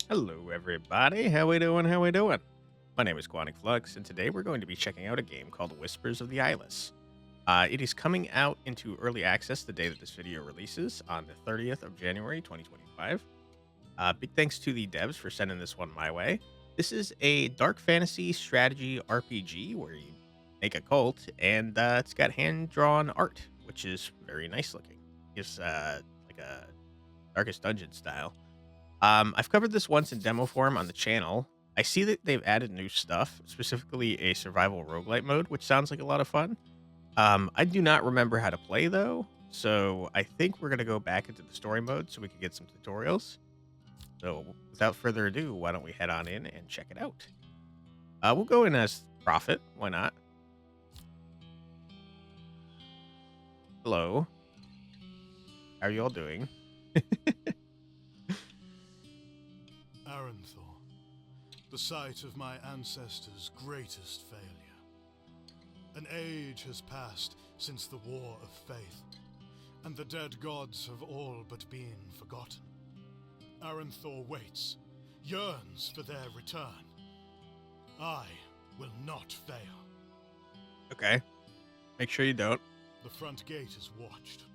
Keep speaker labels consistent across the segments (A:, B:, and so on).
A: Hello, everybody. How we doing? How we doing? My name is Quantic Flux, and today we're going to be checking out a game called Whispers of the Eyeless. It is coming out into early access the day that this video releases on the 30th of January, 2025. Big thanks to the devs for sending this one my way. This is a dark fantasy strategy RPG where you make a cult, and it's got hand-drawn art, which is very nice looking. It's like a Darkest Dungeon style. I've covered this once in demo form on the channel. I see that they've added new stuff, specifically a survival roguelite mode, which sounds like a lot of fun. I do not remember how to play though, so I think we're gonna go back into the story mode so we can get some tutorials. So without further ado, why don't we head on in and check it out? We'll go in as Prophet. Why not? Hello. How are you all doing?
B: Aranthor, the site of my ancestors' greatest failure. An age has passed since the War of Faith, and the dead gods have all but been forgotten. Aranthor waits, yearns for their return. I will not fail.
A: Okay. Make sure you don't.
B: The front gate is watched.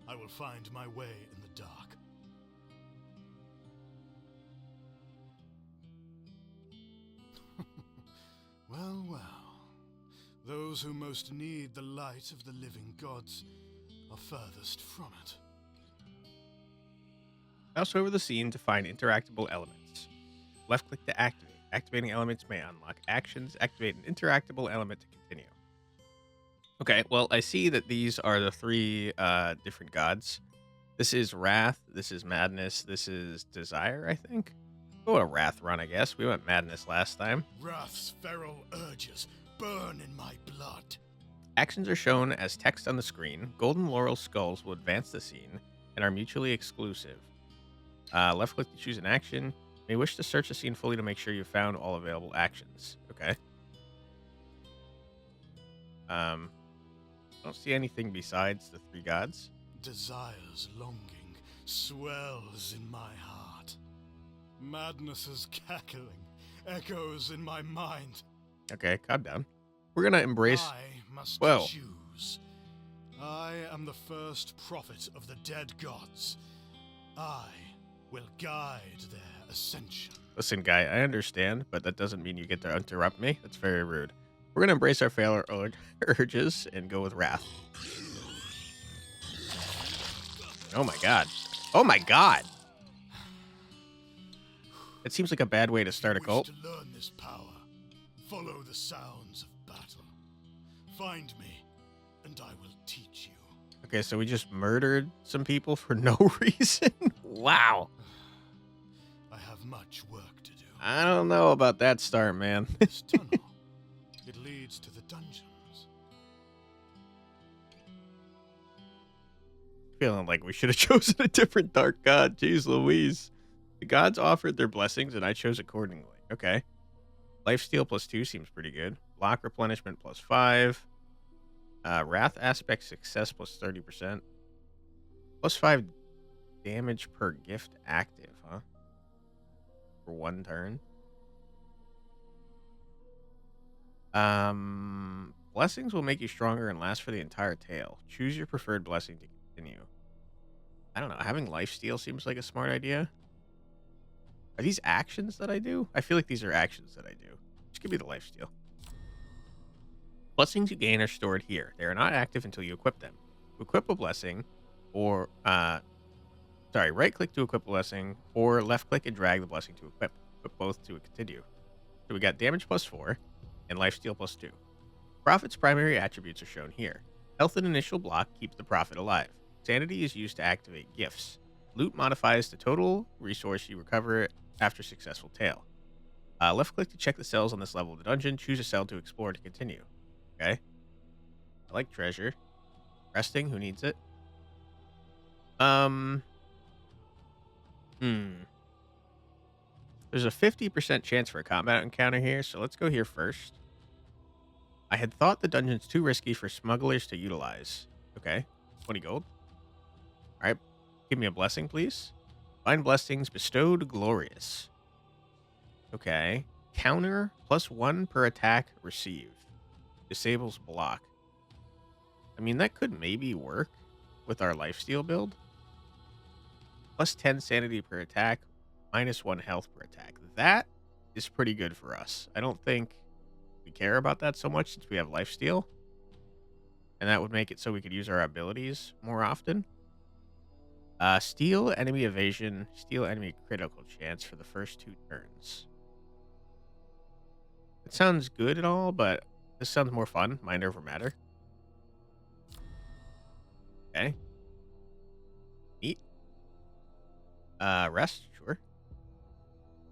B: I will find my way in the dark. Well, well. Those who most need the light of the living gods are furthest from it.
A: Mouse over the scene to find interactable elements. Left click to activate. Activating elements may unlock actions. Activate an interactable element to continue. Okay, well, I see that these are the three different gods. This is Wrath, this is Madness, this is Desire, I think. Go a Wrath run, I guess. We went Madness last time.
B: Wrath's feral urges burn in my blood.
A: Actions are shown as text on the screen. Golden laurel skulls will advance the scene and are mutually exclusive. Left click to choose an action. You may wish to search the scene fully to make sure you've found all available actions. Okay. I don't see anything besides the three gods.
B: Desire's longing swells in my heart. Madness's cackling echoes in my mind.
A: Okay, calm down. We're gonna embrace.
B: I must
A: Whoa.
B: choose. I am the first prophet of the dead gods. I will guide their ascension.
A: Listen, guy, I understand, but that doesn't mean you get to interrupt me. That's very rude. We're gonna embrace our failure urges and go with Wrath. Oh my god. Oh my god. It seems like a bad way to start a cult.
B: To learn this power, follow the sounds of battle. Find me, and I will teach you.
A: Okay, so we just murdered some people for no reason? Wow.
B: I have much work to do.
A: I don't know about that start, man.
B: This tunnel, it leads to the dungeons.
A: Feeling like we should have chosen a different dark god. Jeez Louise. The gods offered their blessings, and I chose accordingly. Okay. Lifesteal +2 seems pretty good. Block replenishment +5. Wrath aspect success +30%. +5 damage per gift active, huh? For one turn. Blessings will make you stronger and last for the entire tale. Choose your preferred blessing to continue. I don't know. Having lifesteal seems like a smart idea. Are these actions that I do? I feel like these are actions that I do. Just give me the lifesteal. Blessings you gain are stored here. They are not active until you equip them. To equip a blessing, or right click to equip a blessing, or left click and drag the blessing to equip. But both to continue. So we got damage +4 and lifesteal +2. Prophet's primary attributes are shown here. Health and initial block keeps the prophet alive. Sanity is used to activate gifts. Loot modifies the total resource you recover after successful tale. Left click to check the cells on this level of the dungeon. Choose a cell to explore to continue. Okay. I like treasure. Resting, who needs it? There's a 50% chance for a combat encounter here, so let's go here first. I had thought the dungeon's too risky for smugglers to utilize. Okay. 20 gold. Alright. Give me a blessing, please. Find blessings bestowed glorious. Okay. Counter +1 per attack received. Disables block. I mean, that could maybe work with our lifesteal build. +10 sanity per attack, -1 health per attack. That is pretty good for us. I don't think we care about that so much since we have lifesteal. And that would make it so we could use our abilities more often. Steal enemy evasion, steal enemy critical chance for the first 2 turns. It sounds good and all, but this sounds more fun. Mind over matter. Okay. Neat. Rest, sure.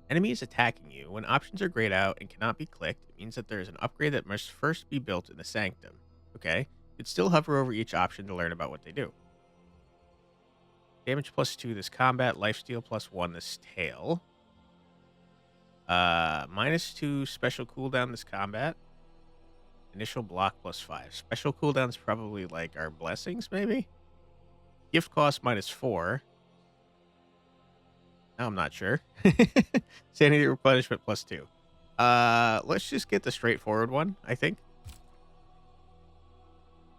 A: Enemies attacking you. When options are grayed out and cannot be clicked, it means that there is an upgrade that must first be built in the Sanctum. Okay. You could still hover over each option to learn about what they do. Damage +2 this combat, lifesteal +1 this tail. -2 special cooldown this combat. Initial block +5. Special cooldowns probably like our blessings, maybe? Gift cost -4. Now I'm not sure. Sanity replenishment +2. Let's just get the straightforward one, I think.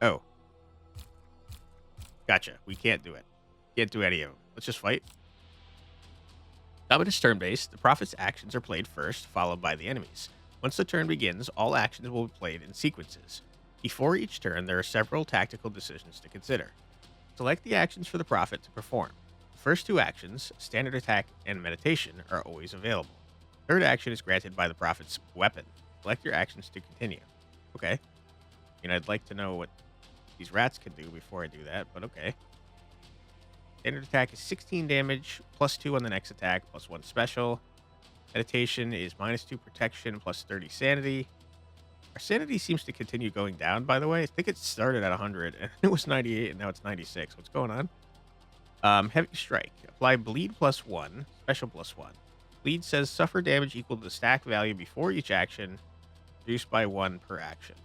A: Oh. Gotcha. We can't do it. Can't do any of them. Let's just fight. Combat is turn-based. The prophet's actions are played first, followed by the enemies. Once the turn begins, all actions will be played in sequences. Before each turn, there are several tactical decisions to consider. Select the actions for the prophet to perform. The first 2 actions, standard attack and meditation, are always available. Third action is granted by the prophet's weapon. Select your actions to continue. Okay. I'd like to know what these rats can do before I do that, but okay. Standard attack is 16 damage, +2 on the next attack, +1 special. Meditation is -2 protection, +30 sanity. Our sanity seems to continue going down, by the way. I think it started at 100, and it was 98, and now it's 96. What's going on? Heavy strike. Apply bleed +1, special +1. Bleed says suffer damage equal to the stack value before each action, reduced by 1 per action.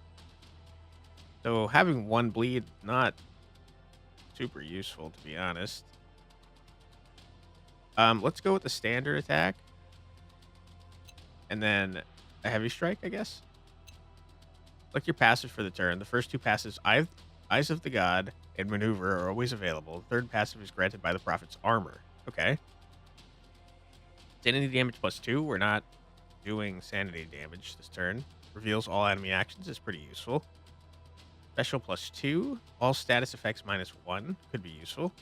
A: So having 1 bleed, not super useful, to be honest. Let's go with the standard attack. And then a heavy strike, I guess. Select your passive for the turn. The first 2 passives, Eyes of the God and Maneuver, are always available. The third passive is granted by the Prophet's armor. Okay. Sanity damage +2. We're not doing sanity damage this turn. Reveals all enemy actions is pretty useful. Special +2. All status effects -1 could be useful.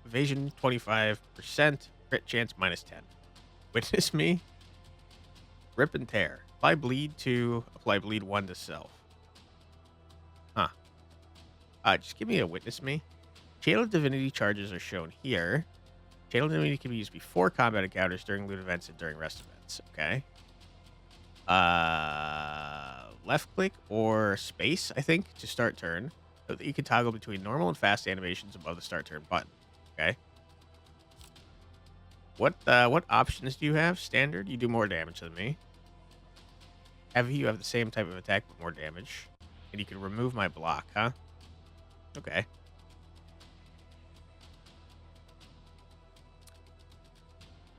A: Evasion 25%. Crit chance -10. Witness me. Rip and tear. Apply bleed 2. Apply bleed 1 to self. Huh. Just give me a witness me. Channel Divinity charges are shown here. Channel Divinity can be used before combat encounters, during loot events, and during rest events. Okay. Left click or space, I think, to start turn. So that you can toggle between normal and fast animations above the start turn button. Okay. What options do you have? Standard, you do more damage than me. Heavy, you have the same type of attack but more damage. And you can remove my block, huh? Okay.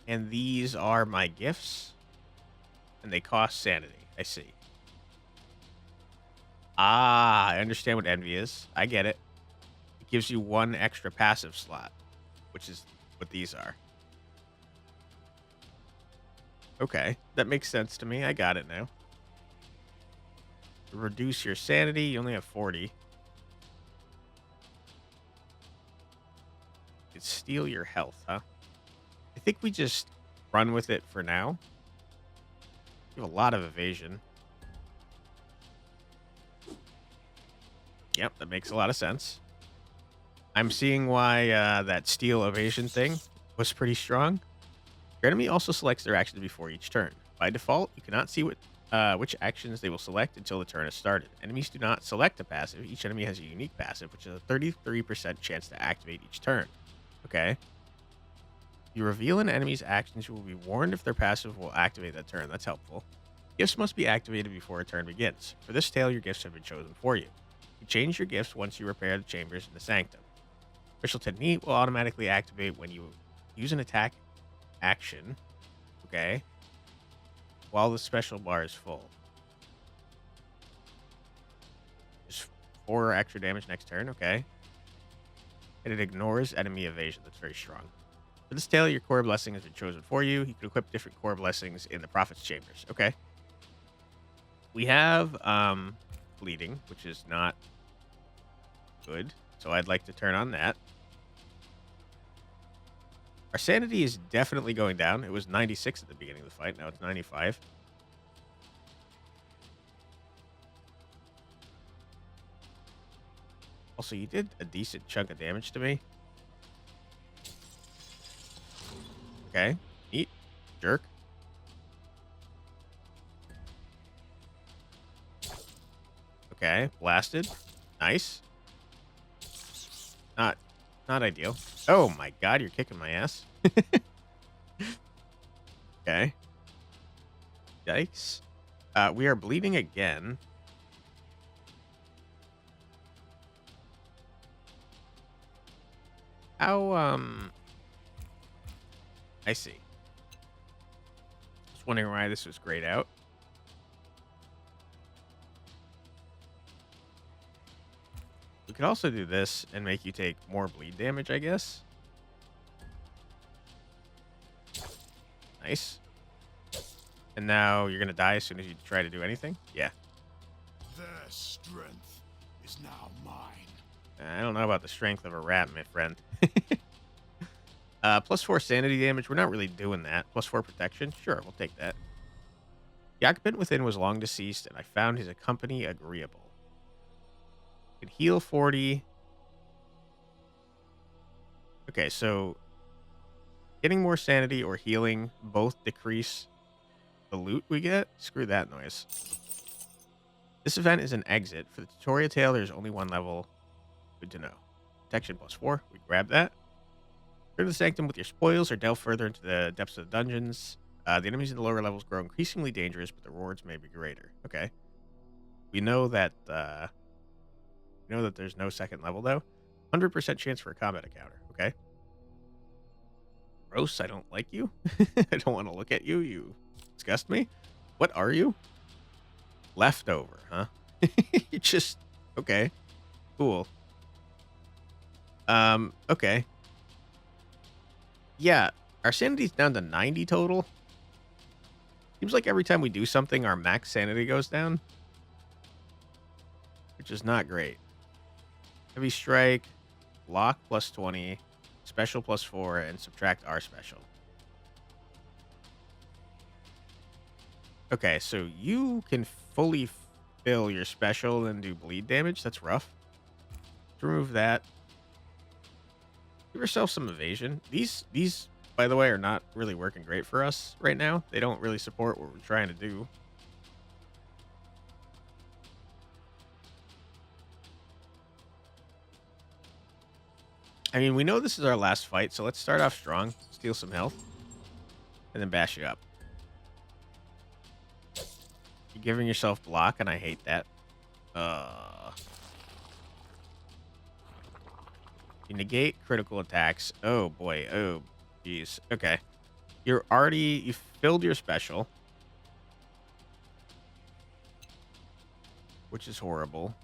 A: And these are my gifts. And they cost sanity. I see. Ah, I understand what envy is. I get it. It gives you 1 extra passive slot, which is what these are. Okay, that makes sense to me. I got it now. Reduce your sanity. You only have 40. You can steal your health, huh? I think we just run with it for now. You have a lot of evasion. Yep, that makes a lot of sense. I'm seeing why that steal evasion thing was pretty strong. Your enemy also selects their actions before each turn. By default, you cannot see which actions they will select until the turn is started. Enemies do not select a passive. Each enemy has a unique passive, which is a 33% chance to activate each turn. Okay. You reveal an enemy's actions, you will be warned if their passive will activate that turn. That's helpful. Gifts must be activated before a turn begins. For this tale, your gifts have been chosen for you. You change your gifts once you repair the chambers in the Sanctum. Special Technique will automatically activate when you use an attack action. Okay. while the special bar is full. Just 4 extra damage next turn. Okay. And it ignores enemy evasion. That's very strong. For this tale, your core blessing has been chosen for you. You can equip different core blessings in the Prophet's Chambers. Okay. We have bleeding, which is not good. So I'd like to turn on that. Our sanity is definitely going down. It was 96 at the beginning of the fight. Now it's 95. Also, you did a decent chunk of damage to me. Okay. Neat. Jerk. Okay. Blasted. Nice. Not ideal. Oh my god, you're kicking my ass. Okay. Yikes. We are bleeding again. How, I see. Just wondering why this was grayed out. We could also do this and make you take more bleed damage, I guess. Nice. And now you're going to die as soon as you try to do anything? Yeah.
B: Their strength is now mine.
A: I don't know about the strength of a rat, my friend. +4 sanity damage. We're not really doing that. +4 protection. Sure, we'll take that. The occupant within was long deceased, and I found his company agreeable. Could heal 40. Okay, so getting more sanity or healing both decrease the loot we get. Screw that noise. This event is an exit. For the tutorial tale, there's only 1 level. Good to know. Protection +4. We grab that. Return to the Sanctum with your spoils or delve further into the depths of the dungeons. The enemies in the lower levels grow increasingly dangerous, but the rewards may be greater. Okay. We know that there's no second level, though. 100% chance for a combat encounter. Okay. Gross, I don't like you. I don't want to look at you. You disgust me. What are you? Leftover, huh? You just... Okay. Cool. Okay. Yeah, our sanity's down to 90 total. Seems like every time we do something, our max sanity goes down. Which is not great. Heavy strike, block +20, special +4, and subtract our special. Okay, so you can fully fill your special and do bleed damage. That's rough. Let's remove that. Give yourself some evasion. These, by the way, are not really working great for us right now. They don't really support what we're trying to do. I mean, we know this is our last fight, so let's start off strong, steal some health, and then bash you up. You're giving yourself block, and I hate that. You negate critical attacks. Oh, boy. Oh, jeez. Okay. You filled your special, which is horrible.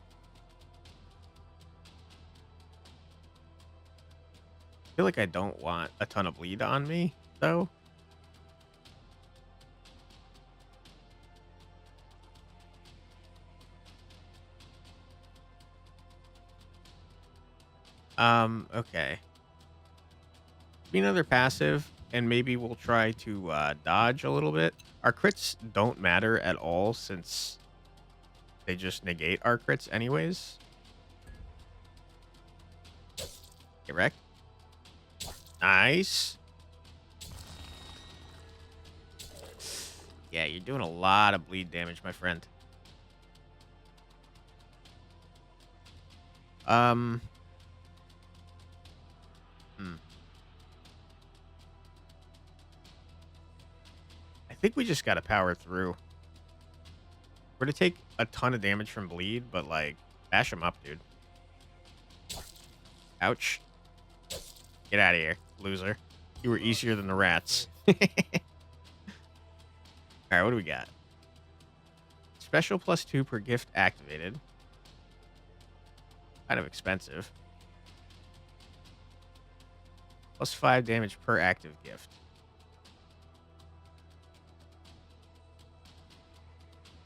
A: I feel like I don't want a ton of bleed on me, though. Okay. Be another passive, and maybe we'll try to dodge a little bit. Our crits don't matter at all since they just negate our crits anyways. Get wrecked. Nice. Yeah, you're doing a lot of bleed damage, my friend. I think we just gotta power through. We're gonna take a ton of damage from bleed, but like, bash him up, dude. Ouch. Get out of here, loser. You were easier than the rats. All right, what do we got? Special +2 per gift activated. Kind of expensive. +5 damage per active gift.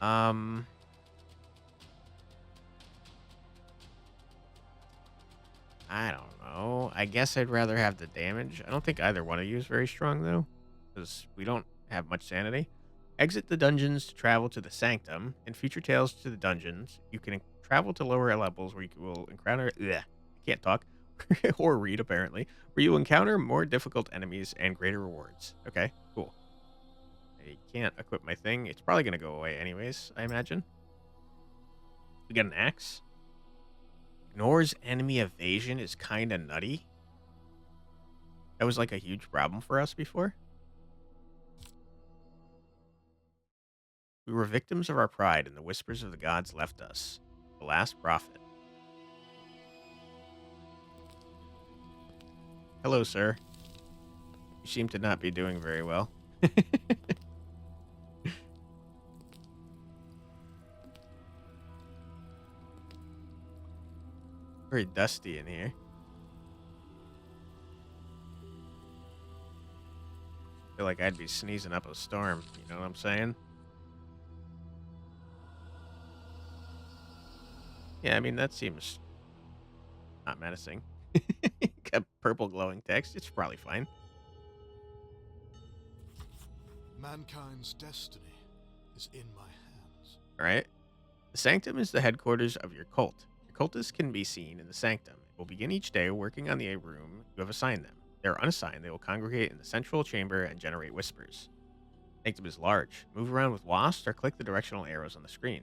A: I don't know. I guess I'd rather have the damage. I don't think either one of you is very strong, though, because we don't have much sanity. Exit the dungeons to travel to the Sanctum. In future tales to the dungeons, you can travel to lower levels where you will encounter... I can't talk. or read, apparently. Where you will encounter more difficult enemies and greater rewards. Okay, cool. I can't equip my thing. It's probably going to go away anyways, I imagine. We got an axe. Ignores enemy evasion is kind of nutty. That was like a huge problem for us before. We were victims of our pride, and the whispers of the gods left us. The last prophet. Hello, sir. You seem to not be doing very well. Very dusty in here. Feel like I'd be sneezing up a storm. You know what I'm saying? Yeah, I mean, that seems not menacing. Got purple glowing text. It's probably fine.
B: Mankind's destiny is in my hands.
A: All right. The Sanctum is the headquarters of your cult. Your cultists can be seen in the Sanctum. It will begin each day working on the room you have assigned them. They are unassigned. They will congregate in the central chamber and generate whispers. Sanctum is large. Move around with WASD or click the directional arrows on the screen.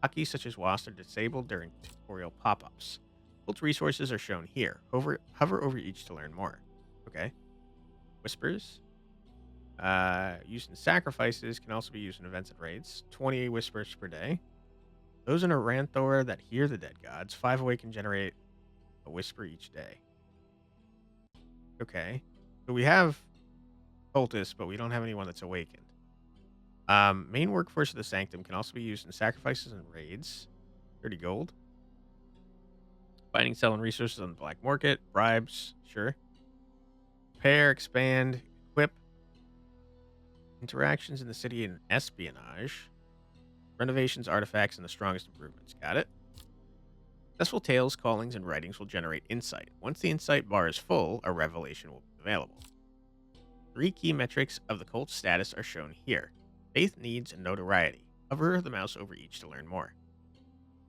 A: Hotkeys such as WASD are disabled during tutorial pop-ups. Cult resources are shown here. Hover over each to learn more. Okay. Whispers. Used in sacrifices, can also be used in events and raids. 20 whispers per day. Those in Aranthor that hear the dead gods, 5 awaken generate a whisper each day. Okay. So we have cultists, but we don't have anyone that's awakened. Main workforce of the Sanctum can also be used in sacrifices and raids. 30 gold. Finding, selling resources on the black market. Bribes, sure. Repair, expand, equip. Interactions in the city and espionage. Renovations, artifacts, and the strongest improvements. Got it. Successful tales, callings, and writings will generate insight. Once the insight bar is full, a revelation will be available. 3 key metrics of the cult's status are shown here. Faith, needs, and notoriety. Hover the mouse over each to learn more.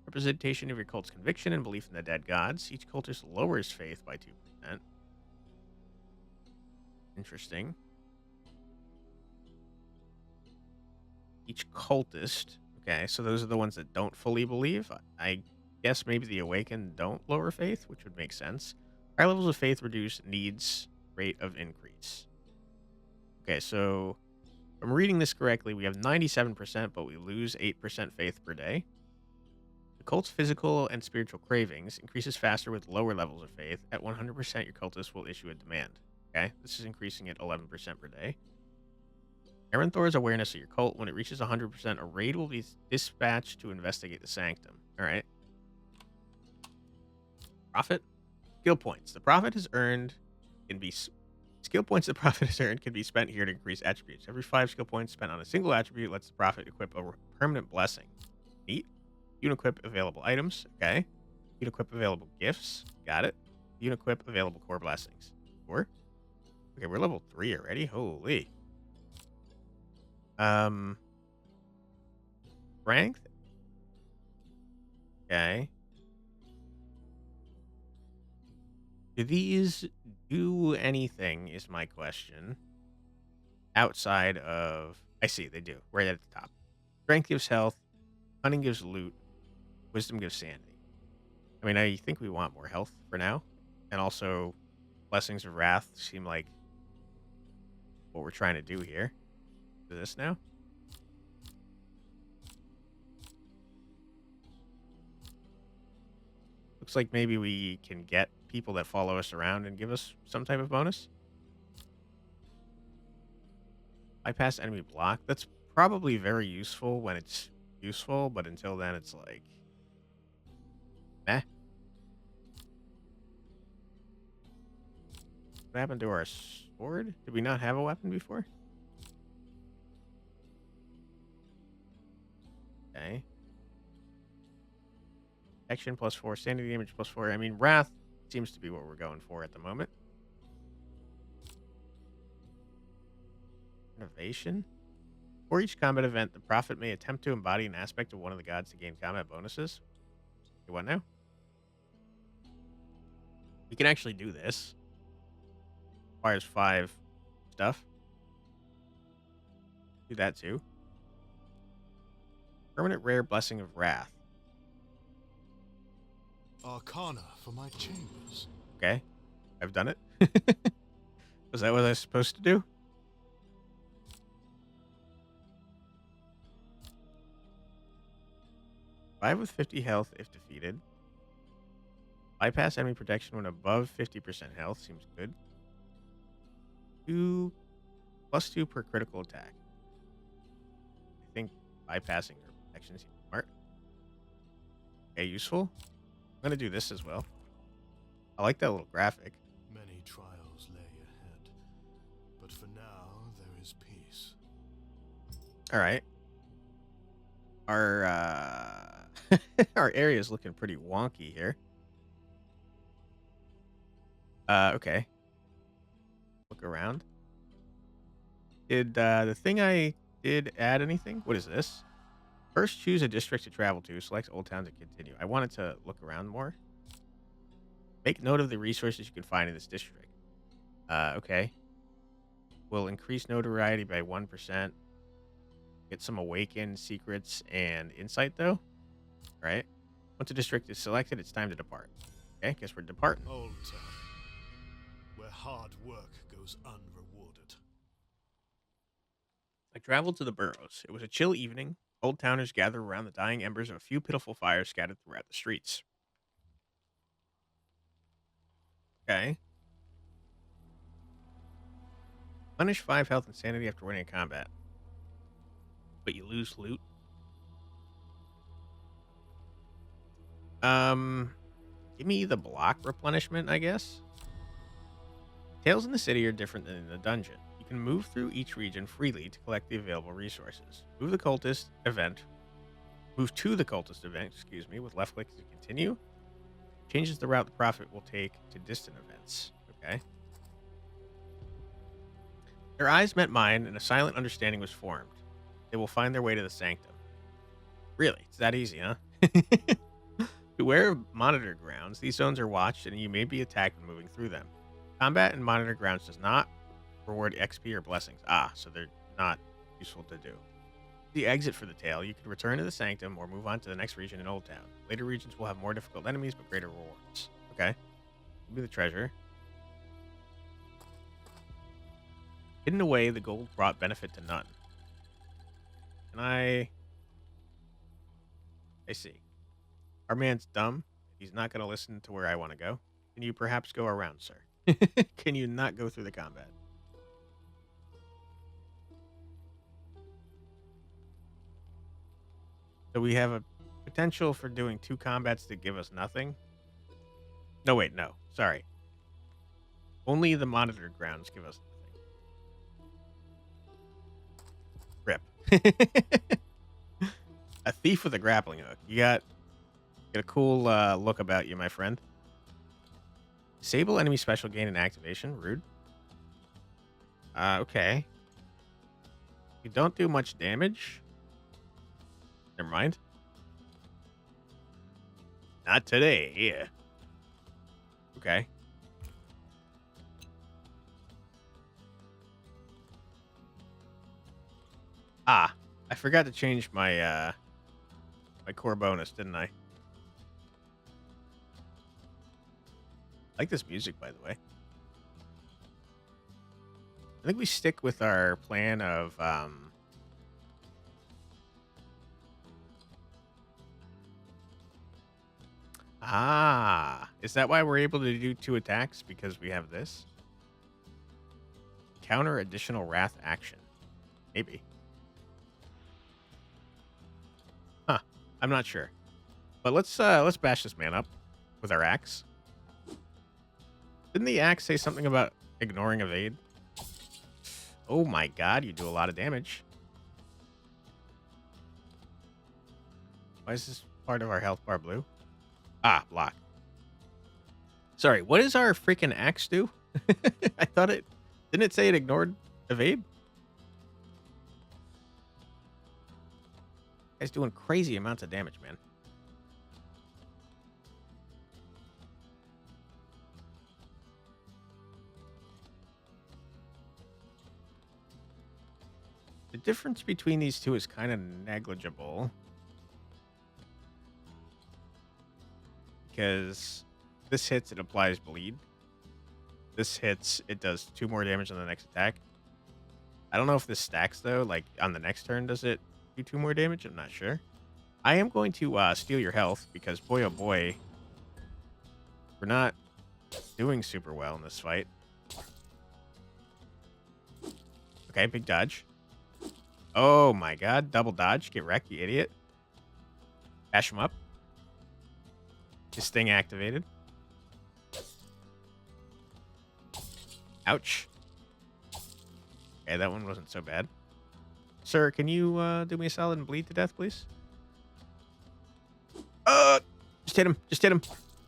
A: Representation of your cult's conviction and belief in the dead gods. Each cultist lowers faith by 2%. Interesting. Each cultist. Okay, so those are the ones that don't fully believe. I guess maybe the awakened don't lower faith, which would make sense. Higher levels of faith reduce needs rate of increase. Okay, so if I'm reading this correctly, we have 97%, but we lose 8% faith per day. The cult's physical and spiritual cravings increases faster with lower levels of faith. At 100%, your cultist will issue a demand. Okay, this is increasing at 11% per day. Aranthor's awareness of your cult. When it reaches 100%, a raid will be dispatched to investigate the Sanctum. All right. Profit. Skill points. The profit is earned can be... Skill points the prophet has earned can be spent here to increase attributes. Every 5 skill points spent on a single attribute lets the prophet equip a permanent blessing. Neat. You can equip available items. Okay. You can equip available gifts. Got it. You can equip available core blessings. Sure. Okay, we're level 3 already. Holy. Strength. Okay. Do these do anything is my question. Outside of... I see, they do. Right at the top. Strength gives health. Cunning gives loot. Wisdom gives sanity. I mean, I think we want more health for now. And also, Blessings of Wrath seem like what we're trying to do here. Do this now. Looks like maybe we can get people that follow us around and give us some type of bonus. Bypass enemy block. That's probably very useful when it's useful, but until then, it's like, eh. What happened to our sword? Did we not have a weapon before? Okay. Action +4, sanity damage +4. I mean, wrath seems to be what we're going for at the moment. Innovation. For each combat event, the prophet may attempt to embody an aspect of one of the gods to gain combat bonuses. You what now? We can actually do this. Requires 5 stuff. Do that too. Permanent rare blessing of wrath.
B: Arcana for my chambers.
A: Okay. I've done it. Was that what I was supposed to do? Five with 50 health if defeated. Bypass enemy protection when above 50% health. Seems good. 2 +2 per critical attack. I think bypassing her protection seems smart. Okay, useful. I'm going to do this as well. I like that little graphic.
B: Many trials lay ahead, but for now there is peace.
A: All right. Our our area is looking pretty wonky here. Okay. Look around. Did the thing I did add anything? What is this? First, choose a district to travel to. Select Old Town to continue. I wanted to look around more. Make note of the resources you can find in this district. Okay. Will increase notoriety by 1%. Get some awaken, secrets, and insight, though. Right? Once a district is selected, it's time to depart. Okay, guess we're departing.
B: Old Town, where hard work goes unrewarded.
A: I traveled to the burrows. It was a chill evening. Old towners gathered around the dying embers of a few pitiful fires scattered throughout the streets. Okay. Punish 5 health and sanity after winning a combat. But you lose loot. Give me the block replenishment, I guess. Tales in the city are different than in the dungeon. You can move through each region freely to collect the available resources. Move to the cultist event, excuse me, with left click to continue. Changes the route the prophet will take to distant events. Okay. Their eyes met mine, and a silent understanding was formed. They will find their way to the Sanctum. Really? It's that easy, huh? Beware of monitor grounds. These zones are watched, and you may be attacked when moving through them. Combat in monitor grounds does not reward XP or blessings. So they're not useful to do. The exit for the tale. You can return to the Sanctum or move on to the next region in Old Town. Later regions will have more difficult enemies, but greater rewards. Okay. Give me the treasure. Hidden away, the gold brought benefit to none. Can I see. Our man's dumb. He's not going to listen to where I want to go. Can you perhaps go around, sir? Can you not go through the combat? So we have a potential for doing 2 combats that give us nothing. No, wait, no. Sorry. Only the monitor grounds give us nothing. Rip. A thief with a grappling hook. You got a cool look about you, my friend. Disable enemy special gain and activation. Rude. Okay. You don't do much damage. Never mind. Not today. Yeah. Okay. I forgot to change my my core bonus, didn't I? I like this music, by the way. I think we stick with our plan of is that why we're able to do 2 attacks? Because we have this? Counter additional wrath action. Maybe. I'm not sure. But let's bash this man up with our axe. Didn't the axe say something about ignoring evade? Oh my god, you do a lot of damage. Why is this part of our health bar blue? Ah, block. Sorry, what does our freaking axe do? I thought it... Didn't it say it ignored evade? Guy's doing crazy amounts of damage, man. The difference between these two is kind of negligible. Because this hits, it applies bleed. This hits, it does 2 more damage on the next attack. I don't know if this stacks, though. Like, on the next turn, does it do 2 more damage? I'm not sure. I am going to steal your health, because boy, oh boy, we're not doing super well in this fight. Okay, big dodge. Oh my god, double dodge. Get wrecked, you idiot. Bash him up. His thing activated. Ouch. Okay, that one wasn't so bad. Sir, can you do me a solid and bleed to death, please? Just hit him. Just hit him.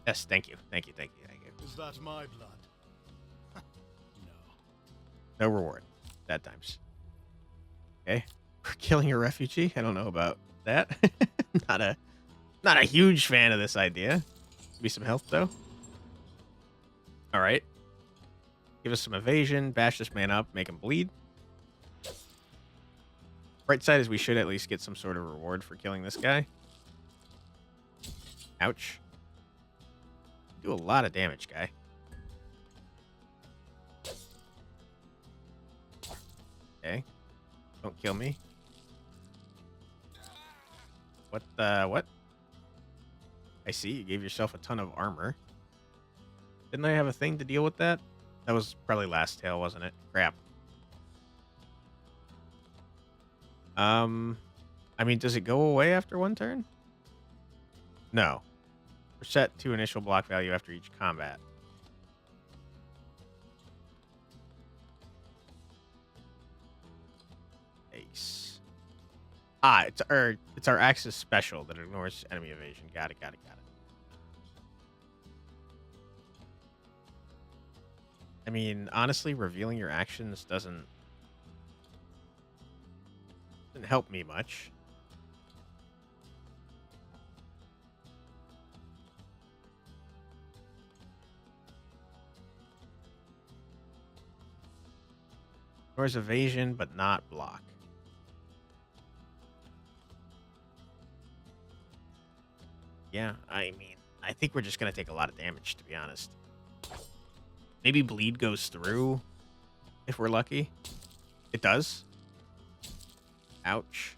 A: Yes, thank you. Thank you, thank you, thank you.
B: Is that my blood? No.
A: No reward. Bad times. Okay. We're killing a refugee? I don't know about that. not a huge fan of this idea. Give me some health, though. Alright. Give us some evasion. Bash this man up. Make him bleed. Right side is we should at least get some sort of reward for killing this guy. Ouch. Do a lot of damage, guy. Okay. Don't kill me. What what? I see, you gave yourself a ton of armor. Didn't I have a thing to deal with that? That was probably last tail, wasn't it? Crap. I mean, does it go away after 1 turn? No. Reset to initial block value after each combat. Ace. Ah, it's our axis special that ignores enemy evasion. Got it, got it, got it. I mean, honestly, revealing your actions doesn't help me much. Ignores evasion, but not block. Yeah, I mean, I think we're just going to take a lot of damage, to be honest. Maybe bleed goes through if we're lucky. It does. Ouch.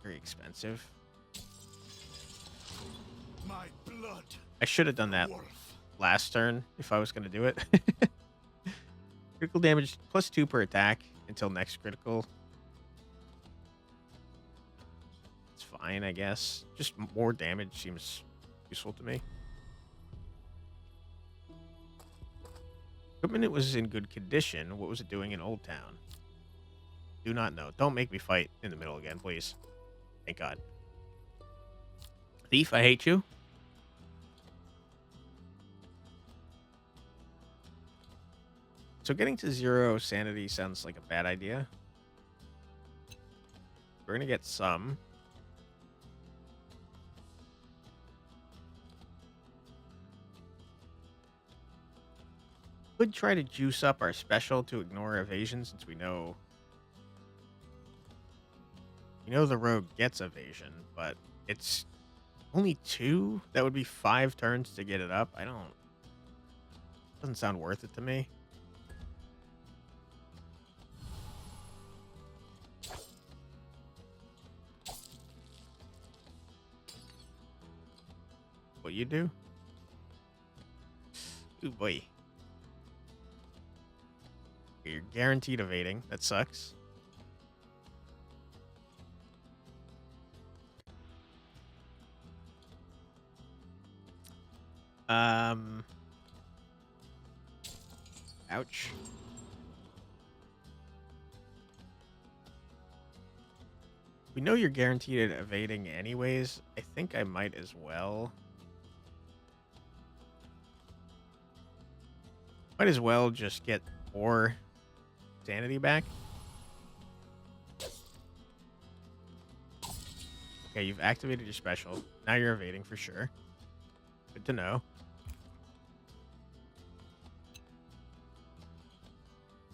A: Very expensive.
B: My blood.
A: I should have done that last turn if I was going to do it. Critical damage +2 per attack until next critical. It's fine, I guess. Just more damage seems useful to me. Equipment was in good condition. What was it doing in Old Town? Do not know. Don't make me fight in the middle again, please. Thank God. Thief, I hate you. So getting to 0 sanity sounds like a bad idea. We're going to get some. Could try to juice up our special to ignore evasion since we know the rogue gets evasion, but it's only 2. That would be 5 turns to get it up. Doesn't sound worth it to me. What you do? Ooh boy. You're guaranteed evading. That sucks. Um. Ouch. We know you're guaranteed at evading anyways. I think I might as well. Might as well just get 4 sanity back. Okay, you've activated your special. Now you're evading for sure. Good to know.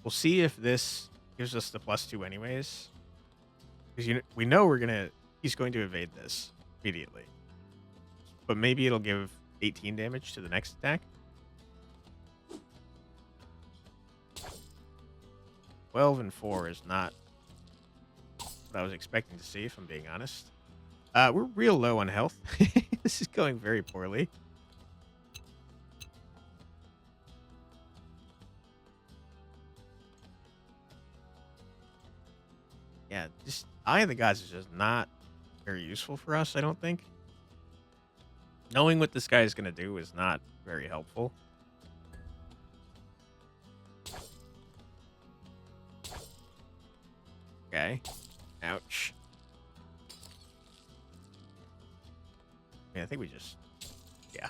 A: We'll see if this gives us the +2 anyways. Because we know he's going to evade this immediately. But maybe it'll give 18 damage to the next attack. 12 and 4 is not what I was expecting to see, if I'm being honest. We're real low on health. This is going very poorly. Yeah, just Eye of the Gods is just not very useful for us, I don't think. Knowing what this guy is going to do is not very helpful. Okay. Ouch. I think we just... Yeah.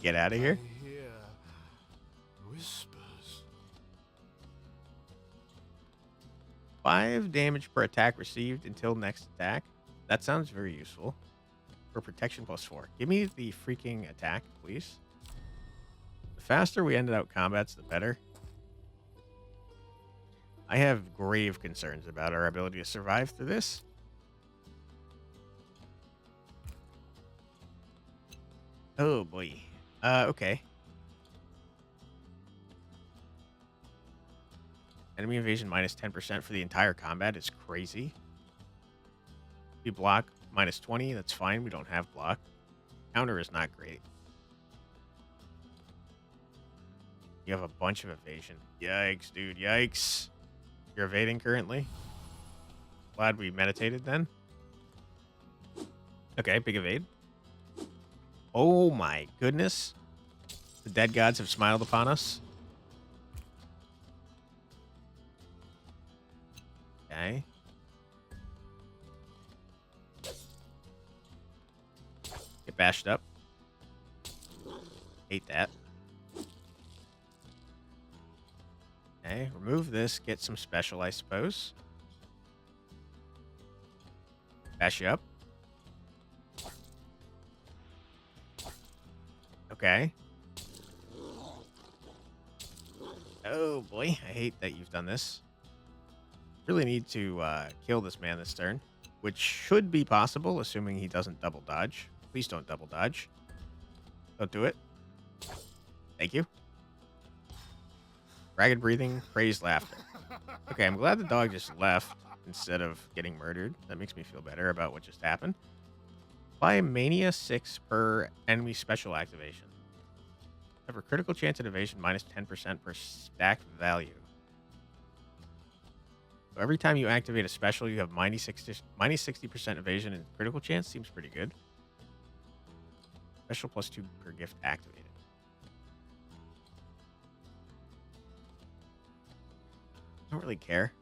A: Get out of here.
B: I hear whispers.
A: 5 damage per attack received until next attack. That sounds very useful. For protection +4. Give me the freaking attack, please. The faster we ended out combats, the better. I have grave concerns about our ability to survive through this. Oh, boy. Okay. Enemy evasion minus 10% for the entire combat is crazy. We block minus 20. That's fine. We don't have block. Counter is not great. You have a bunch of evasion. Yikes, dude. Yikes. You're evading currently. Glad we meditated then. Okay, big evade. Oh my goodness. The dead gods have smiled upon us. Okay. Get bashed up. Hate that. Okay, remove this. Get some special, I suppose. Bash you up. Okay. Oh boy, I hate that you've done this. Really need to kill this man this turn, which should be possible, assuming he doesn't double dodge. Please don't double dodge. Don't do it. Thank you. Ragged breathing, praised laughter. Okay, I'm glad the dog just left instead of getting murdered. That makes me feel better about what just happened. Apply Mania 6 per enemy special activation. Have a critical chance at evasion minus 10% per stack value. So every time you activate a special, you have minus 60% evasion and critical chance. Seems pretty good. Special +2 per gift activated. Don't really care.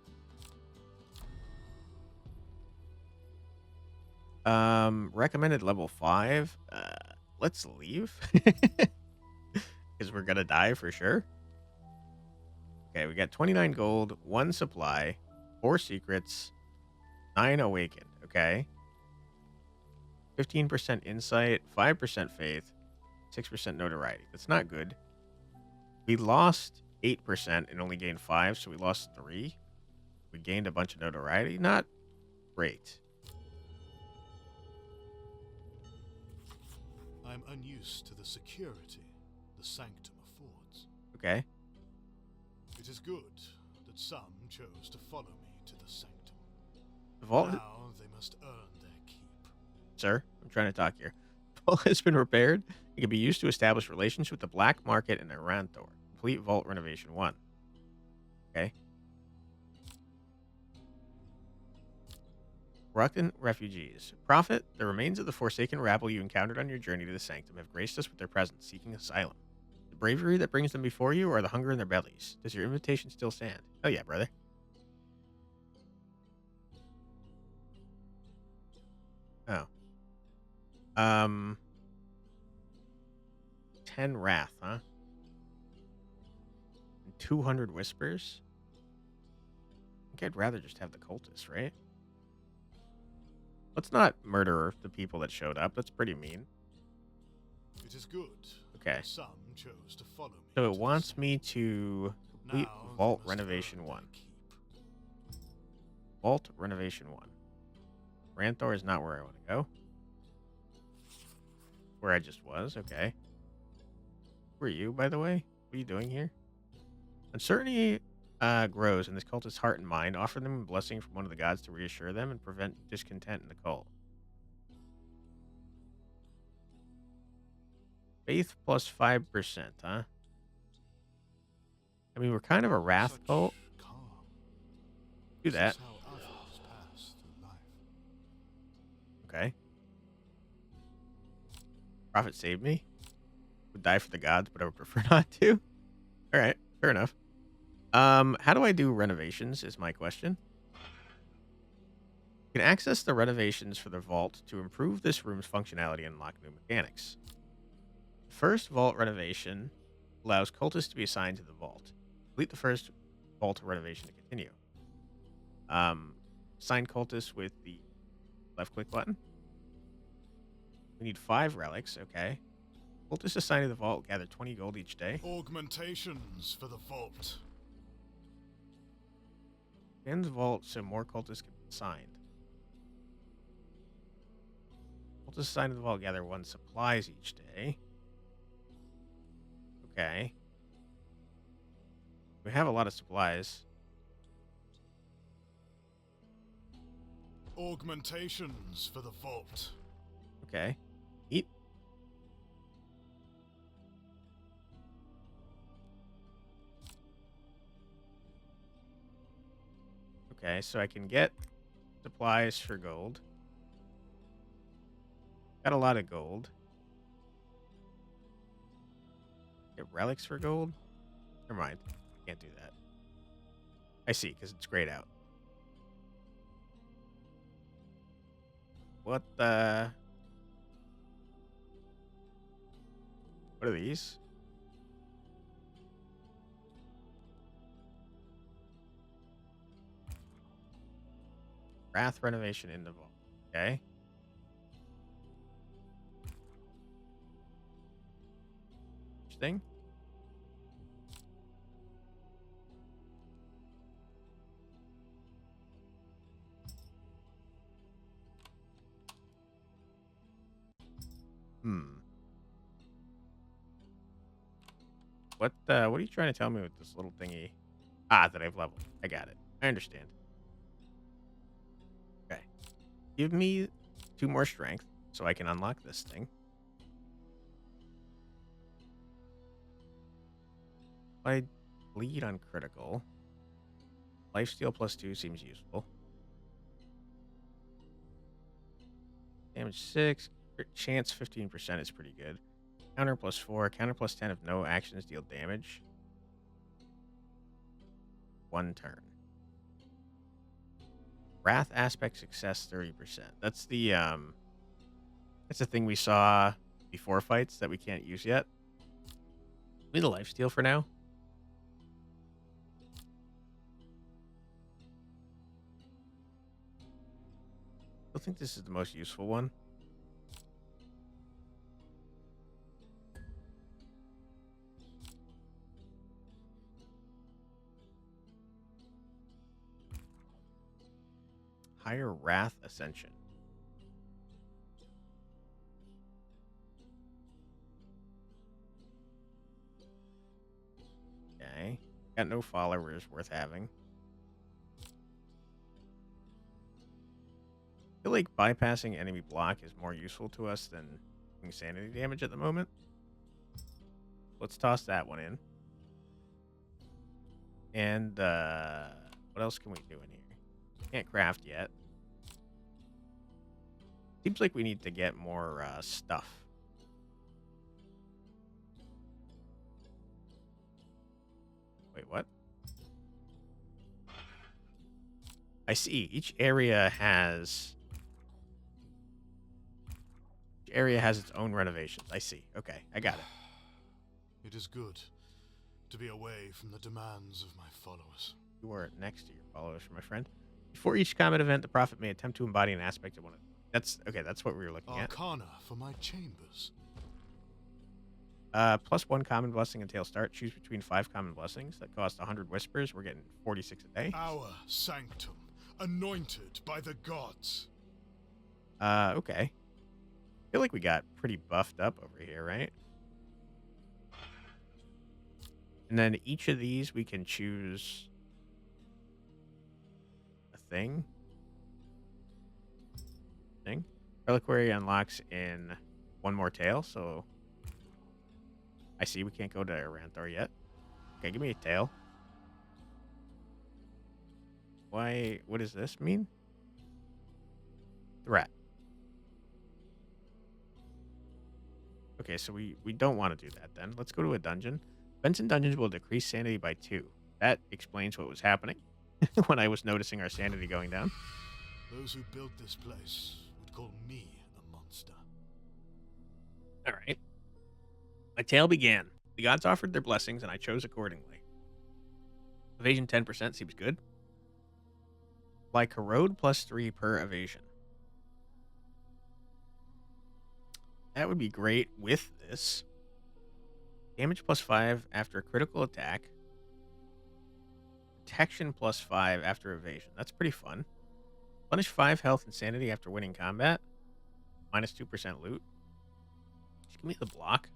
A: Recommended level 5. Let's leave. Because we're gonna die for sure. Okay, we got 29 gold, 1 supply, 4 secrets, 9 awaken. Okay. 15% insight, 5% faith, 6% notoriety. That's not good. We lost 8% and only gained 5, so we lost 3. We gained a bunch of notoriety. Not great.
B: I'm unused to the security the Sanctum affords.
A: Okay.
B: It is good that some chose to follow me to the Sanctum.
A: The vault,
B: Now they must earn their keep.
A: sir, I'm trying to talk here. The vault has been repaired. It can be used to establish relations with the black market and Aranthor. Complete vault renovation 1. Okay. Reluctant refugees. Prophet, the remains of the forsaken rabble you encountered on your journey to the Sanctum have graced us with their presence, seeking asylum. The bravery that brings them before you, or the hunger in their bellies? Does your invitation still stand? Oh yeah, brother. Oh. 10 wrath, huh? And 200 whispers? I think I'd rather just have the cultists, right? Let's not murder the people that showed up. That's pretty mean.
B: It is good.
A: Okay.
B: Some chose to follow me.
A: So it wants me to complete
B: Now
A: Vault
B: they must
A: Renovation
B: earn
A: 1.
B: their keep.
A: Vault Renovation 1. Aranthor is not where I want to go. Where I just was, okay. Who are you, by the way? What are you doing here? Uncertainty grows in this cultist's heart and mind. Offer them a blessing from one of the gods to reassure them and prevent discontent in the cult. Faith plus 5%, huh? I mean, we're kind of a wrath
B: Such
A: cult.
B: calm.
A: Do
B: This
A: that.
B: is how others pass through life.
A: Okay. Prophet saved me. Would die for the gods, but I would prefer not to. All right, fair enough. How do I do renovations is my question. You can access the renovations for the vault to improve this room's functionality and unlock new mechanics. The first vault renovation allows cultists to be assigned to the vault. Complete the first vault renovation to continue. Assign cultists with the left click button. We need 5 relics, okay. Cultists assigned to the vault gather 20 gold each day.
B: Augmentations for the vault.
A: Expand the vault so more cultists can be assigned. Cultists assigned to the vault gather 1 supplies each day. Okay. We have a lot of supplies.
B: Augmentations for the vault.
A: Okay. Eat. Okay, so I can get supplies for gold. Got a lot of gold. Get relics for gold? Never mind. Can't do that. I see, because it's grayed out. What the... What are these? Wrath renovation in the vault. Okay. Interesting. What are you trying to tell me with this little thingy? Ah, that I've leveled. I got it. I understand. Okay. Give me 2 more strength so I can unlock this thing. I bleed on critical. Lifesteal plus 2 seems useful. Damage 6. Crit chance 15% is pretty good. Counter plus 4. Counter plus 10 if no actions deal damage. 1 turn. Wrath aspect success 30%. That's the thing we saw before fights that we can't use yet. Give me the lifesteal for now. I think this is the most useful one. Higher Wrath Ascension. Okay. Got no followers worth having. I feel like bypassing enemy block is more useful to us than insanity damage at the moment. Let's toss that one in. And what else can we do in here? Can't craft yet. Seems like we need to get more stuff. Wait, what? I see. Each area has its own renovations. I see. Okay, I got it.
B: It is good to be away from the demands of my followers.
A: You are next to your followers, my friend. Before each combat event, the prophet may attempt to embody an aspect of one of them. That's okay. That's what we were looking at.
B: Arcana for my chambers.
A: +1 common blessing until start. Choose between 5 common blessings that cost 100 whispers. We're getting 46 a day.
B: Our Sanctum, anointed by the gods.
A: Okay. I feel like we got pretty buffed up over here, right? And then each of these we can choose a thing. Reliquary unlocks in one more tail, so I see we can't go to Aranthor yet. Okay, give me a tail. Why? What does this mean? Threat. Okay, so we don't want to do that then. Let's go to a dungeon. Events in dungeons will decrease sanity by 2. That explains what was happening when I was noticing our sanity going down.
B: Those who built this place would call me a monster.
A: All right. My tale began. The gods offered their blessings, and I chose accordingly. Evasion 10% seems good. Apply corrode +3 per evasion. That would be great with this. Damage +5 after a critical attack. Protection +5 after evasion. That's pretty fun. Punish 5 health and sanity after winning combat. -2% loot. Just give me the block.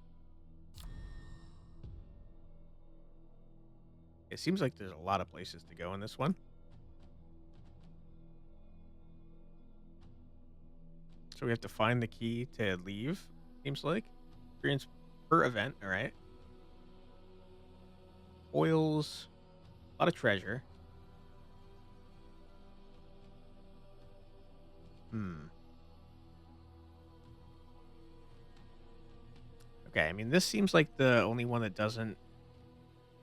A: It seems like there's a lot of places to go in this one. So we have to find the key to leave, seems like. Experience per event, all right. Oils, a lot of treasure. Okay, I mean, this seems like the only one that doesn't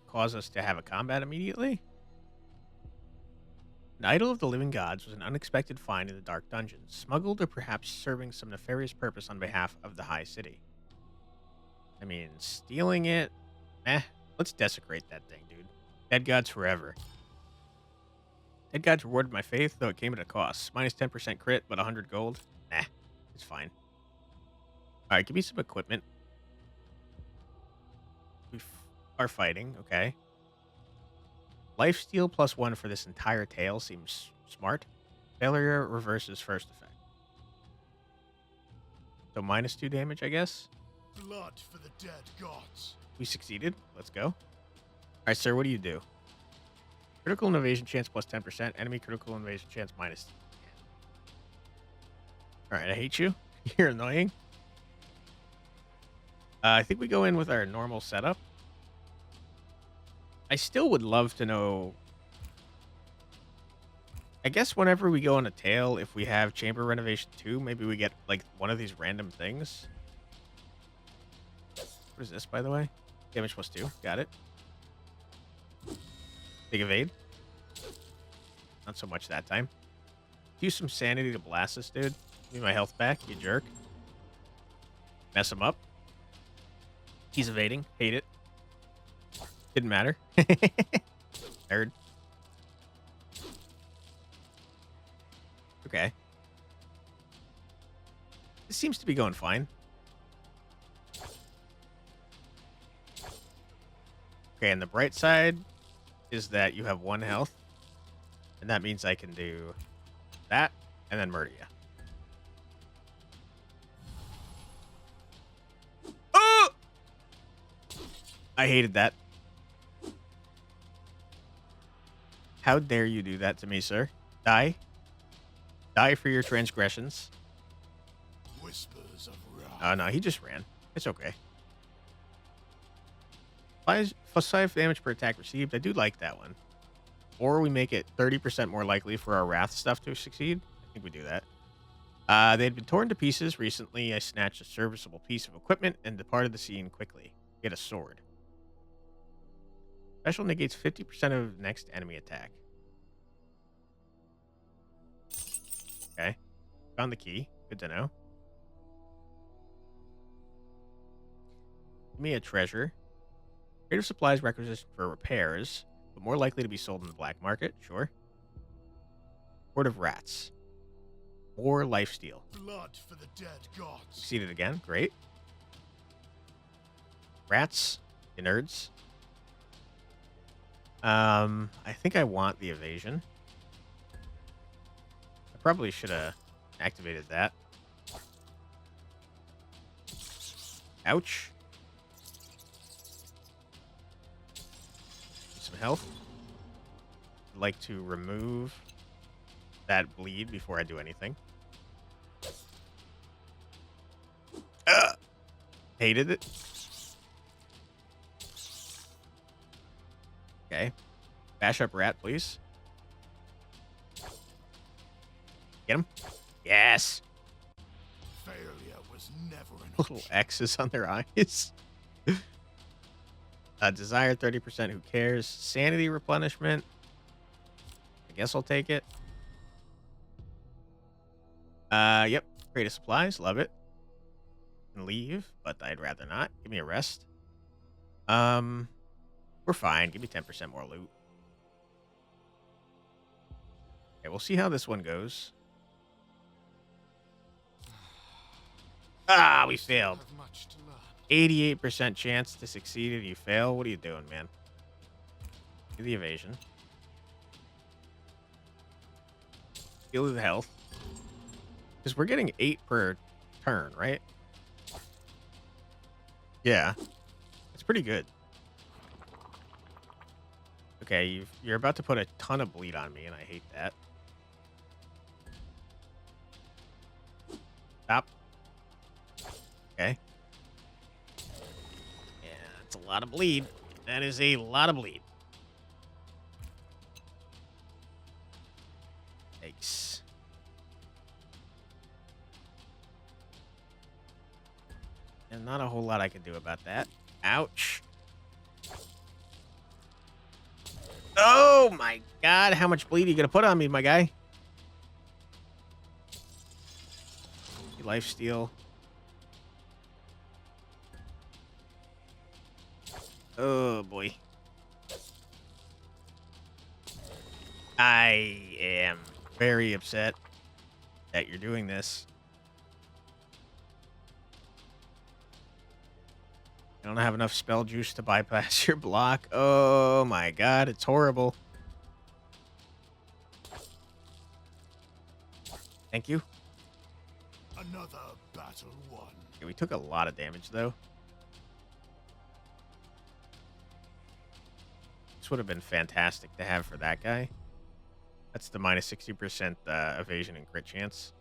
A: cause us to have a combat immediately. An idol of the living gods was an unexpected find in the dark dungeons, smuggled or perhaps serving some nefarious purpose on behalf of the high city. I mean, stealing it? Let's desecrate that thing, dude. Dead gods forever. Dead gods rewarded my faith, though it came at a cost. -10% crit, but 100 gold. It's fine. Alright, give me some equipment. We are fighting, okay. Lifesteal +1 for this entire tale seems smart. Failure reverses first effect. So -2 damage, I guess.
B: Blood for the dead gods.
A: We succeeded. Let's go. Alright, sir, what do you do? Critical invasion chance +10%. Enemy critical invasion chance -10. Alright, I hate you. You're annoying. I think we go in with our normal setup. I still would love to know. I guess whenever we go on a tail, if we have chamber renovation 2, maybe we get like one of these random things. What is this, by the way? Damage +2. Got it. Big evade. Not so much that time. Use some sanity to blast this dude. Give me my health back, you jerk. Mess him up. He's evading. Hate it. Didn't matter. Nerd. Okay. This seems to be going fine. Okay, and the bright side is that you have 1 health. And that means I can do that and then murder you. Oh! I hated that. How dare you do that to me, sir? Die. Die for your transgressions.
B: Whispers of wrath.
A: Oh, no, he just ran. It's okay. +5 damage per attack received. I do like that one. Or we make it 30% more likely for our wrath stuff to succeed. I think we do that. They'd been torn to pieces. Recently, I snatched a serviceable piece of equipment and departed the scene quickly. Get a sword. Special negates 50% of next enemy attack. Okay. Found the key. Good to know. Give me a treasure. Creative supplies requisitioned for repairs, but more likely to be sold in the black market. Sure. Horde of rats. More lifesteal.
B: Blood for the dead gods.
A: Succeeded again. Great. Rats. You nerds. I think I want the evasion. I probably should have activated that. Ouch. Some health. I'd like to remove that bleed before I do anything. Hated it. Okay. Bash up rat, please. Get him. Yes.
B: Failure was never an
A: Little X's on their eyes. Desire 30%. Who cares? Sanity replenishment. I guess I'll take it. Yep. Creative supplies. Love it. And leave, but I'd rather not. Give me a rest. We're fine. Give me 10% more loot. Okay, we'll see how this one goes. Ah, we failed.
B: have much to learn.
A: 88% chance to succeed if you fail. What are you doing, man? Do the evasion. Deal with the health. Because we're getting 8 per turn, right? Yeah. It's pretty good. Okay, you're about to put a ton of bleed on me, and I hate that. Stop. Okay. Yeah, that's a lot of bleed. That is a lot of bleed. Yikes. And not a whole lot I can do about that. Ouch. Oh my god, how much bleed are you gonna put on me, my guy? Lifesteal. Oh boy. I am very upset that you're doing this. I don't have enough spell juice to bypass your block. Oh my god, it's horrible. Thank you.
B: Another battle won.
A: Okay, we took a lot of damage, though. This would have been fantastic to have for that guy. That's the minus 60% evasion and crit chance.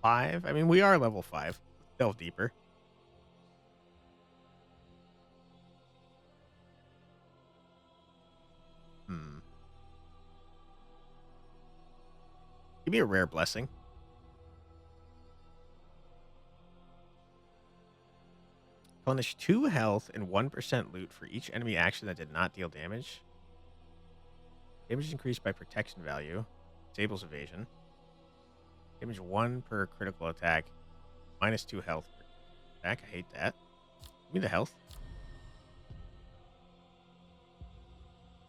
A: 5? I mean, we are level 5. Delve deeper. Give me a rare blessing. Punish 2 health and 1% loot for each enemy action that did not deal damage. Damage increased by protection value. Disables evasion. Damage 1 per critical attack. Minus 2 health per attack. I hate that. Give me the health.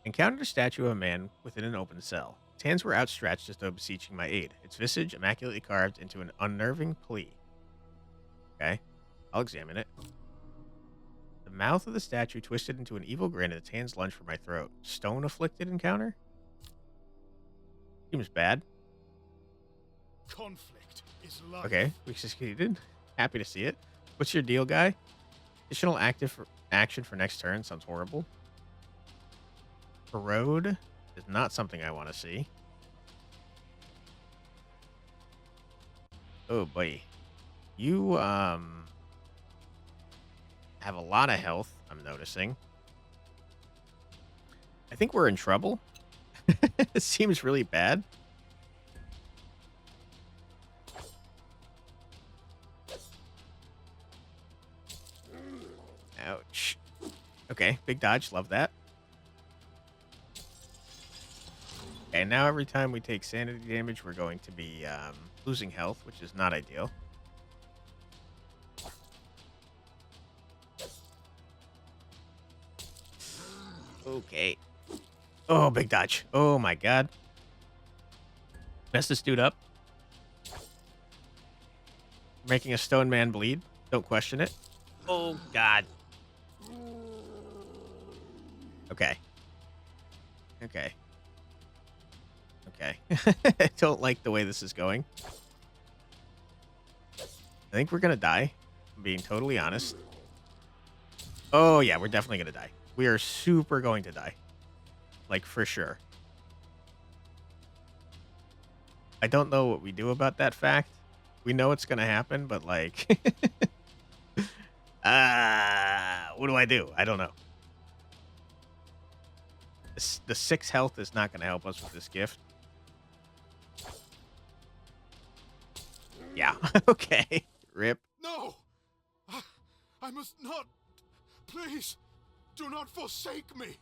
A: Encountered a statue of a man within an open cell. Its hands were outstretched as though beseeching my aid. Its visage immaculately carved into an unnerving plea. Okay. I'll examine it. The mouth of the statue twisted into an evil grin and its hands lunged for my throat. Stone afflicted encounter? Seems bad.
B: Conflict is life.
A: Okay, we succeeded. Happy to see it. What's your deal, guy? Additional action for next turn. Sounds horrible. Corrode is not something I want to see. Oh boy. You have a lot of health, I'm noticing. I think we're in trouble. It seems really bad. Ouch. Okay, big dodge. Love that. And now every time we take sanity damage, we're going to be losing health, which is not ideal. Okay. Oh, big dodge. Oh, my God. Mess this dude up. Making a stone man bleed. Don't question it. Oh, God. Okay. Okay. Okay. I don't like the way this is going. I think we're going to die. I'm being totally honest. Oh, yeah, we're definitely going to die. We are super going to die. Like, for sure. I don't know what we do about that fact. We know it's going to happen, but, like... what do I do? I don't know. The 6 health is not going to help us with this gift. Yeah. Okay. Rip.
B: No! I must not. Please, do not forsake me.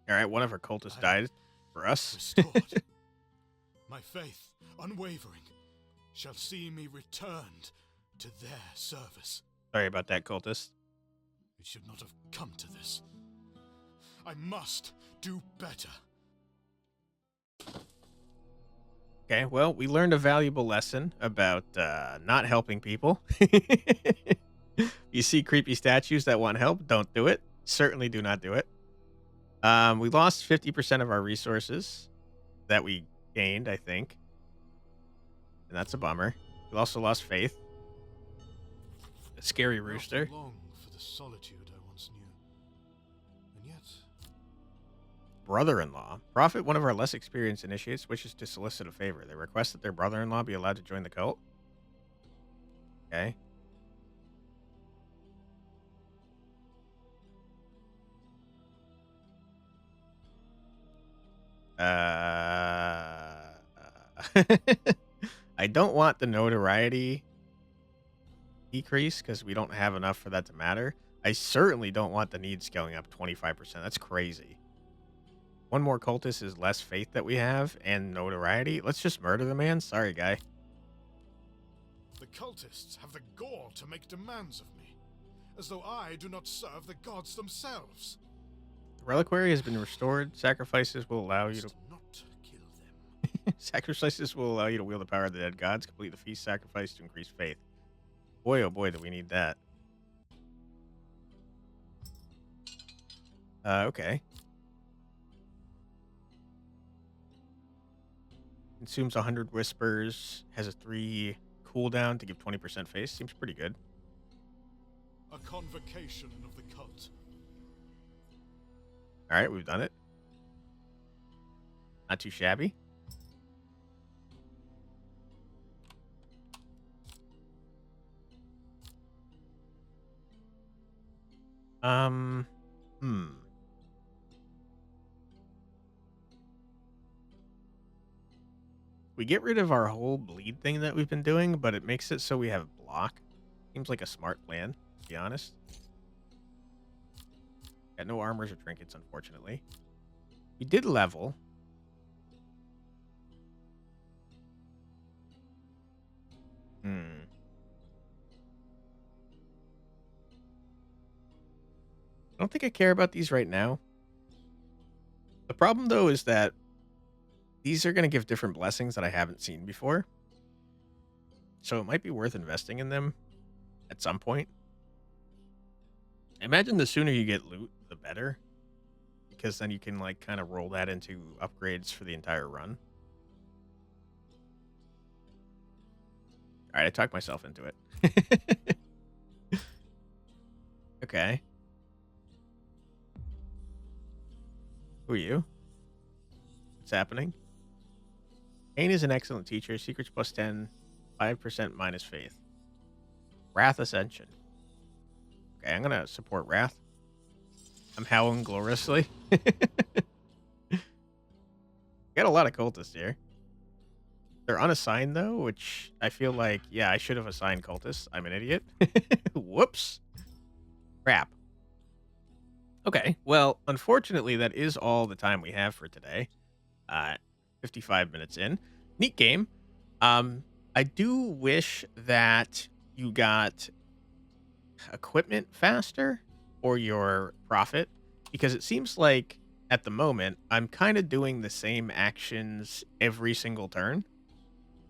A: All right, one of our cultists died for us.
B: Restored. My faith, unwavering, shall see me returned to their service.
A: Sorry about that, cultist.
B: It should not have come to this. I must do better.
A: Okay, well, we learned a valuable lesson about not helping people. You see creepy statues that want help, don't do it. Certainly do not do it. We lost 50% of our resources that we gained, I think. And that's a bummer. We also lost faith. A scary rooster.
B: I long for the solitude I once knew. And yet...
A: Brother-in-law. Prophet, one of our less experienced initiates, wishes to solicit a favor. They request that their brother-in-law be allowed to join the cult. Okay. I don't want the notoriety decrease because we don't have enough for that to matter. I certainly don't want the need scaling up 25%. That's crazy. One more cultist is less faith that we have and notoriety. Let's just murder the man. Sorry, guy.
B: The cultists have the gall to make demands of me, as though I do not serve the gods themselves.
A: The reliquary has been restored. Sacrifices will allow you to
B: not kill them.
A: Sacrifices will allow you to wield the power of the dead gods. Complete the feast sacrifice to increase faith. Boy, oh boy, do we need that. Okay. Consumes 100 whispers. Has a 3 cooldown to give 20% face. Seems pretty good.
B: A convocation of the cult.
A: All right, we've done it. Not too shabby. We get rid of our whole bleed thing that we've been doing, but it makes it so we have block. Seems like a smart plan, to be honest. Got no armors or trinkets, unfortunately. We did level. I don't think I care about these right now. The problem, though, is that these are going to give different blessings that I haven't seen before. So it might be worth investing in them at some point. I imagine the sooner you get loot, the better. Because then you can, like, kind of roll that into upgrades for the entire run. Alright, I talked myself into it. Okay. Who are you? What's happening? Cain is an excellent teacher. Secrets plus 10. 5% minus faith. Wrath Ascension. Okay, I'm going to support Wrath. I'm howling gloriously. Got a lot of cultists here. They're unassigned though, which I feel like, yeah, I should have assigned cultists. I'm an idiot. Whoops. Crap. Okay, well, unfortunately, that is all the time we have for today. 55 minutes in. Neat game. I do wish that you got equipment faster or your profit, because it seems like at the moment I'm kind of doing the same actions every single turn.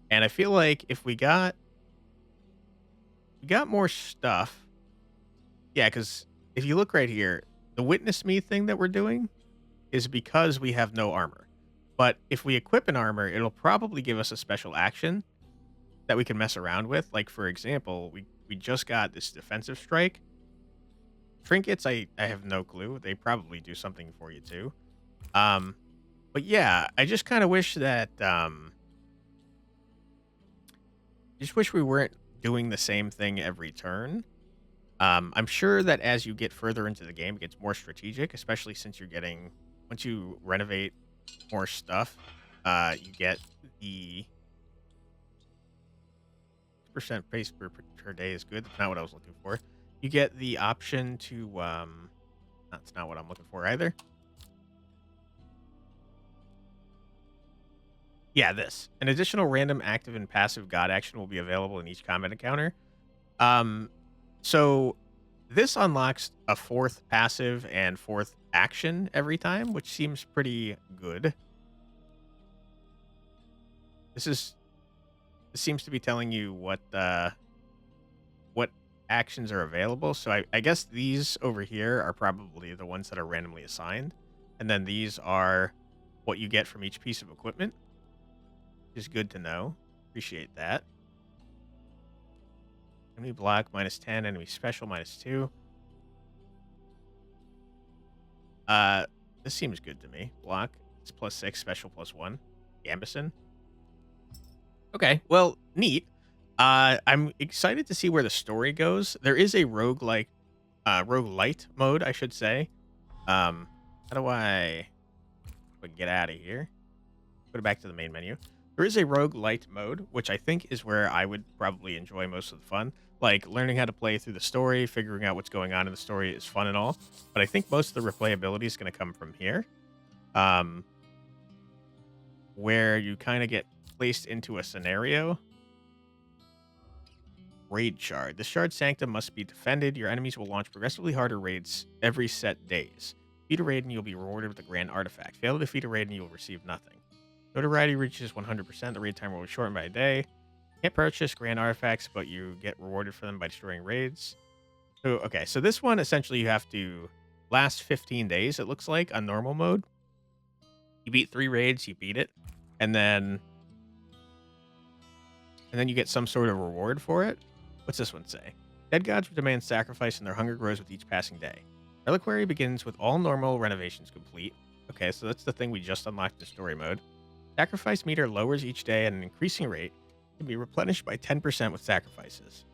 A: And I feel like if we got more stuff. Yeah, because if you look right here, the witness me thing that we're doing is because we have no armor. But if we equip an armor, it'll probably give us a special action that we can mess around with. Like, for example, we just got this defensive strike. Trinkets, I have no clue. They probably do something for you too. But yeah, I just kind of wish that just wish we weren't doing the same thing every turn. I'm sure that as you get further into the game, it gets more strategic, especially since you're getting, once you renovate more stuff, you get the percent pace per day is good. That's not what I was looking for. You get the option to, that's not what I'm looking for either. Yeah, this. An additional random active and passive god action will be available in each combat encounter. So this unlocks a fourth passive and fourth action every time, which seems pretty good. This seems to be telling you what actions are available. So I guess these over here are probably the ones that are randomly assigned. And then these are what you get from each piece of equipment. Which is good to know. Appreciate that. Enemy block -10, enemy special -2. This seems good to me. Block is +6, special +1. Gambison. Okay, well, neat. I'm excited to see where the story goes. There is a roguelite mode, I should say. How do I get out of here? Put it back to the main menu. There is a roguelite mode, which I think is where I would probably enjoy most of the fun. Like, learning how to play through the story, figuring out what's going on in the story is fun and all. But I think most of the replayability is going to come from here. Where you kind of get placed into a scenario. Raid shard. The shard Sanctum must be defended. Your enemies will launch progressively harder raids every set days. Defeat a raid and you'll be rewarded with a grand artifact. Fail to defeat a raid and you'll receive nothing. Notoriety reaches 100%. The raid time will be shortened by a day. Can't purchase grand artifacts, but you get rewarded for them by destroying raids. So, okay, so this one, essentially, you have to last 15 days, it looks like, on normal mode. You beat 3 raids, you beat it. And then you get some sort of reward for it. What's this one say? Dead gods demand sacrifice and their hunger grows with each passing day. Reliquary begins with all normal renovations complete. Okay, so that's the thing we just unlocked in story mode. Sacrifice meter lowers each day at an increasing rate. Can be replenished by 10% with sacrifices.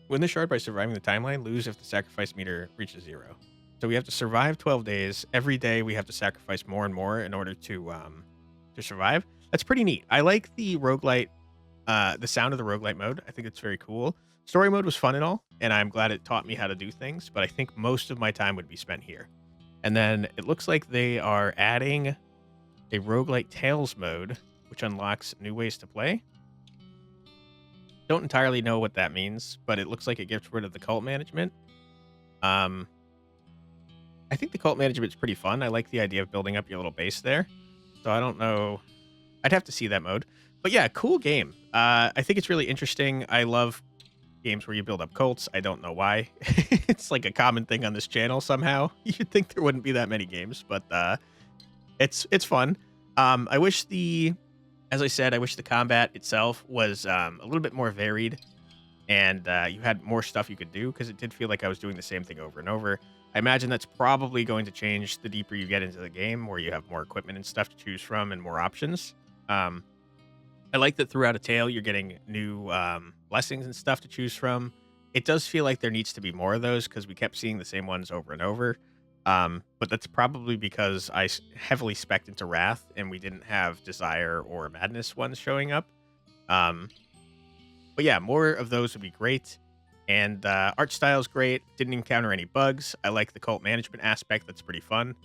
A: Win the shard by surviving the timeline. Lose if the sacrifice meter reaches 0. So we have to survive 12 days. Every day we have to sacrifice more and more in order to survive. That's pretty neat. I like the roguelite, the sound of the roguelite mode. I think it's very cool. Story mode was fun and all, and I'm glad it taught me how to do things, but I think most of my time would be spent here. And then it looks like they are adding a roguelite Tales mode, which unlocks new ways to play. Don't entirely know what that means, but it looks like it gets rid of the cult management. I think the cult management's pretty fun. I like the idea of building up your little base there. So I don't know. I'd have to see that mode. But yeah, cool game. I think it's really interesting. I love games where you build up cults. I don't know why. It's like a common thing on this channel somehow. You'd think there wouldn't be that many games, but it's fun. I wish as I said, I wish the combat itself was a little bit more varied and you had more stuff you could do, because it did feel like I was doing the same thing over and over. I imagine that's probably going to change the deeper you get into the game, where you have more equipment and stuff to choose from and more options. I like that throughout a tale, you're getting new blessings and stuff to choose from. It does feel like there needs to be more of those, because we kept seeing the same ones over and over. But that's probably because heavily spec'd into Wrath, and we didn't have Desire or Madness ones showing up. Um, but yeah, more of those would be great. And art style's great. Didn't encounter any bugs. I like the cult management aspect. That's pretty fun.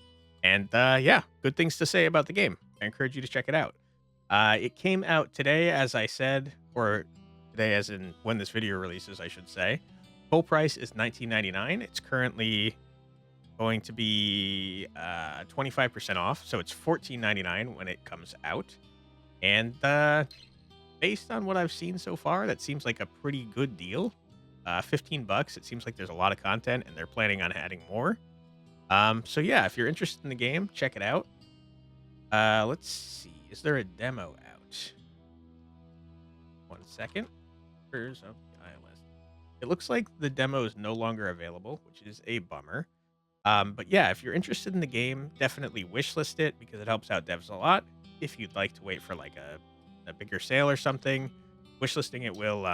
A: And yeah, good things to say about the game. I encourage you to check it out. It came out today, as I said, or today as in when this video releases, I should say. Full price is $19.99. It's currently going to be 25% off, so it's $14.99 when it comes out. And based on what I've seen so far, that seems like a pretty good deal. $15. It seems like there's a lot of content, and they're planning on adding more. So yeah, if you're interested in the game, check it out. Let's see. Is there a demo out? 1 second. Pictures of the Eyeless. It looks like the demo is no longer available, which is a bummer. But yeah, if you're interested in the game, definitely wishlist it because it helps out devs a lot. If you'd like to wait for like a bigger sale or something, wishlisting it will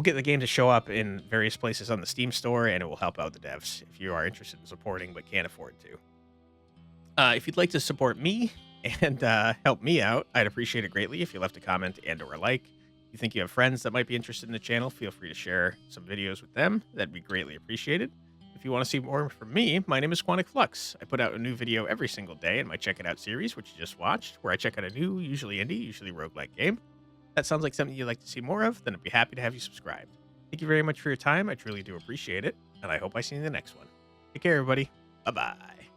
A: get the game to show up in various places on the Steam store, and it will help out the devs if you are interested in supporting but can't afford to. If you'd like to support me and help me out, I'd appreciate it greatly if you left a comment and or a like. If you think you have friends that might be interested in the channel, feel free to share some videos with them. That'd be greatly appreciated. If you want to see more from me, my name is Quantic Flux. I put out a new video every single day in my Check It Out series, which you just watched, where I check out a new, usually indie, usually roguelike game. If that sounds like something you'd like to see more of, then I'd be happy to have you subscribed. Thank you very much for your time. I truly do appreciate it, and I hope I see you in the next one. Take care, everybody. Bye-bye.